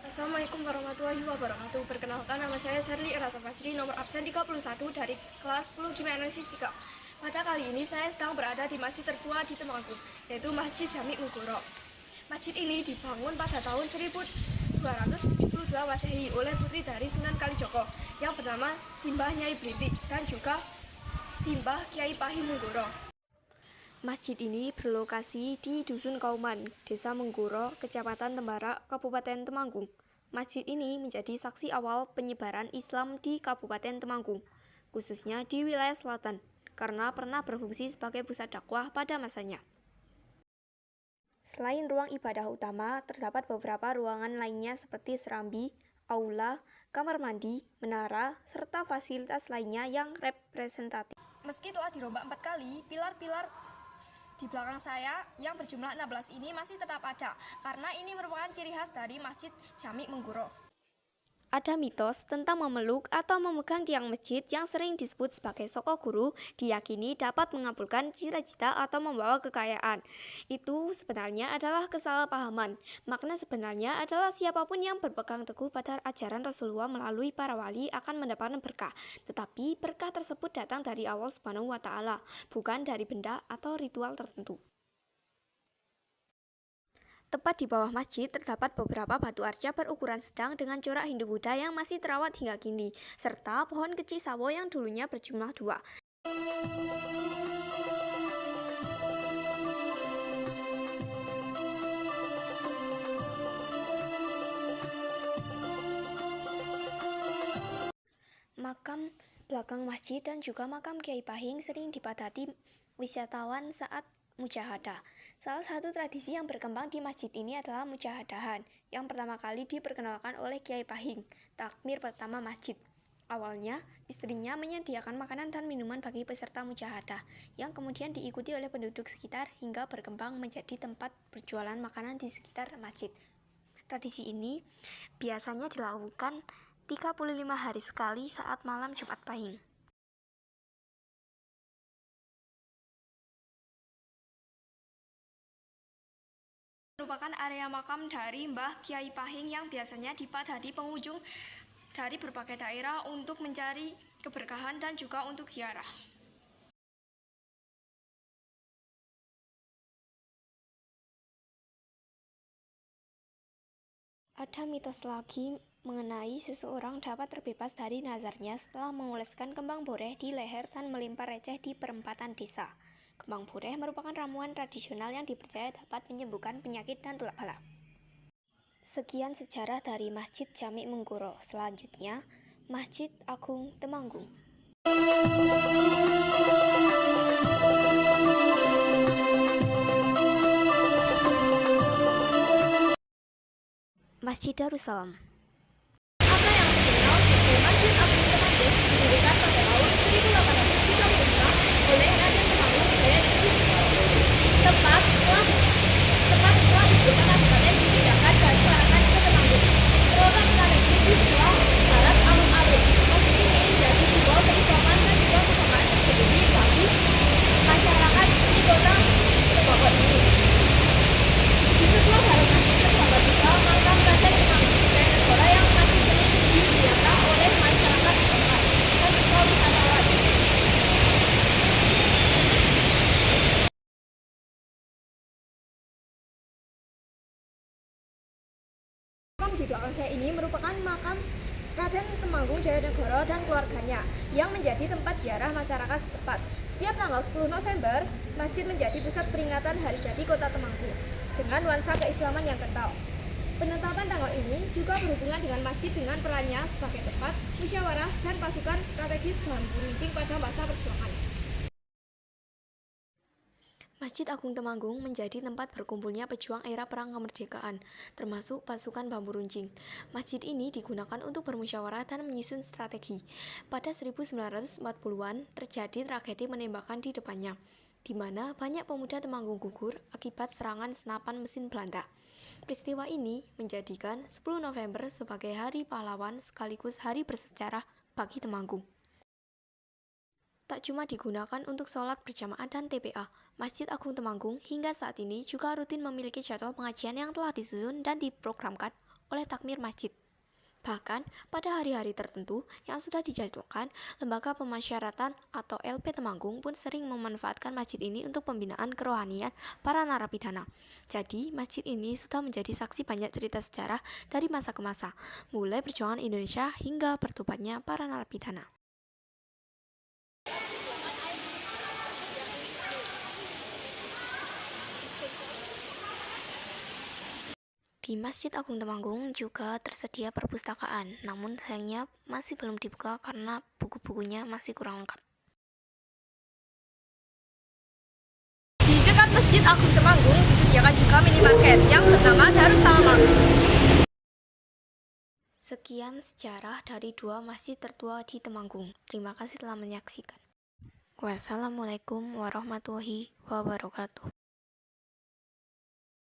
Assalamualaikum warahmatullahi wabarakatuh. Perkenalkan, nama saya Sherly Irata Basri, nomor absen 31 dari kelas 10 Kimia Analisis 3. Pada kali ini saya sedang berada di masjid tertua di Temanggung, yaitu Masjid Jami Menggoro. Masjid ini dibangun pada tahun 1272 Masehi oleh putri dari Sunan Kalijogo yang bernama Simbah Nyai Brintik dan juga Simbah Kyai Pahing Menggoro. Masjid ini berlokasi di Dusun Kauman, Desa Menggoro, Kecamatan Tembara, Kabupaten Temanggung. Masjid ini menjadi saksi awal penyebaran Islam di Kabupaten Temanggung, khususnya di wilayah selatan, karena pernah berfungsi sebagai pusat dakwah pada masanya. Selain ruang ibadah utama, terdapat beberapa ruangan lainnya seperti serambi, aula, kamar mandi, menara, serta fasilitas lainnya yang representatif. Meski telah dirombak 4 kali, pilar-pilar di belakang saya yang berjumlah 16 ini masih tetap ada, karena ini merupakan ciri khas dari Masjid Jami Menggoro. Ada mitos tentang memeluk atau memegang tiang masjid yang sering disebut sebagai soko guru, diyakini dapat mengabulkan cita-cita atau membawa kekayaan. Itu sebenarnya adalah kesalahpahaman. Makna sebenarnya adalah siapapun yang berpegang teguh pada ajaran Rasulullah melalui para wali akan mendapatkan berkah. Tetapi berkah tersebut datang dari Allah Subhanahu wa Ta'ala, bukan dari benda atau ritual tertentu. Tepat di bawah masjid terdapat beberapa batu arca berukuran sedang dengan corak Hindu-Buddha yang masih terawat hingga kini, serta pohon kecil sawo yang dulunya berjumlah 2. Makam belakang masjid dan juga makam Kyai Pahing sering dipadati wisatawan saat mujahadah. Salah satu tradisi yang berkembang di masjid ini adalah mujahadahan, yang pertama kali diperkenalkan oleh Kyai Pahing, takmir pertama masjid. Awalnya, istrinya menyediakan makanan dan minuman bagi peserta mujahadah, yang kemudian diikuti oleh penduduk sekitar hingga berkembang menjadi tempat berjualan makanan di sekitar masjid. Tradisi ini biasanya dilakukan 35 hari sekali saat malam Jumat Pahing. Merupakan area makam dari Mbah Kyai Pahing yang biasanya dipadati pengunjung dari berbagai daerah untuk mencari keberkahan dan juga untuk ziarah. Ada mitos lagi mengenai seseorang dapat terbebas dari nazarnya setelah mengoleskan kembang boreh di leher dan melempar receh di perempatan desa. Kembang boreh merupakan ramuan tradisional yang dipercaya dapat menyembuhkan penyakit dan tulak balak. Sekian sejarah dari Masjid Jami Menggoro. Selanjutnya, Masjid Agung Temanggung. Masjid Darussalam. Apa yang dikenal sebagai Masjid Agung Temanggung didirikan pada tahun 1835 oleh Raden Temanggung Jaya tepat setelah ibu kota Kabupaten dipindahkan dari Klaten ke Temanggung. Terletak strategis di sebelah barat alun-alun. Masjid ini menjadi simbol keislaman dan juga kesamaan tersendiri bagi masyarakat di kota Temanggung ini. Di sebelah barat masjid terdapat juga makam Raden Temanggung Jayanegara yang masih sering diziarah oleh masyarakat setempat dan juga wisatawan. Makam di belakang saya ini merupakan makam Raden Temanggung Jayanegara dan keluarganya yang menjadi tempat ziarah masyarakat setempat. Setiap tanggal 10 November, masjid menjadi pusat peringatan Hari Jadi Kota Temanggung dengan nuansa keislaman yang kental. Penetapan tanggal ini juga berhubungan dengan masjid dengan perannya sebagai tempat musyawarah dan pasukan strategis bahan runcing pada masa perjuangan. Masjid Agung Temanggung menjadi tempat berkumpulnya pejuang era Perang Kemerdekaan, termasuk pasukan bambu runcing. Masjid ini digunakan untuk bermusyawarah dan menyusun strategi. Pada 1940-an, terjadi tragedi penembakan di depannya, di mana banyak pemuda Temanggung gugur akibat serangan senapan mesin Belanda. Peristiwa ini menjadikan 10 November sebagai Hari Pahlawan sekaligus hari bersejarah bagi Temanggung. Tak cuma digunakan untuk sholat berjamaah dan TPA, Masjid Agung Temanggung hingga saat ini juga rutin memiliki jadwal pengajian yang telah disusun dan diprogramkan oleh takmir masjid. Bahkan, pada hari-hari tertentu yang sudah dijadwalkan, Lembaga Pemasyarakatan atau LP Temanggung pun sering memanfaatkan masjid ini untuk pembinaan kerohanian para narapidana. Jadi, masjid ini sudah menjadi saksi banyak cerita sejarah dari masa ke masa, mulai perjuangan Indonesia hingga bertobatnya para narapidana. Di Masjid Agung Temanggung juga tersedia perpustakaan, namun sayangnya masih belum dibuka karena buku-bukunya masih kurang lengkap. Di dekat Masjid Agung Temanggung disediakan juga minimarket yang bernama Darussalam Mart. Sekian sejarah dari dua masjid tertua di Temanggung. Terima kasih telah menyaksikan. Wassalamualaikum warahmatullahi wabarakatuh.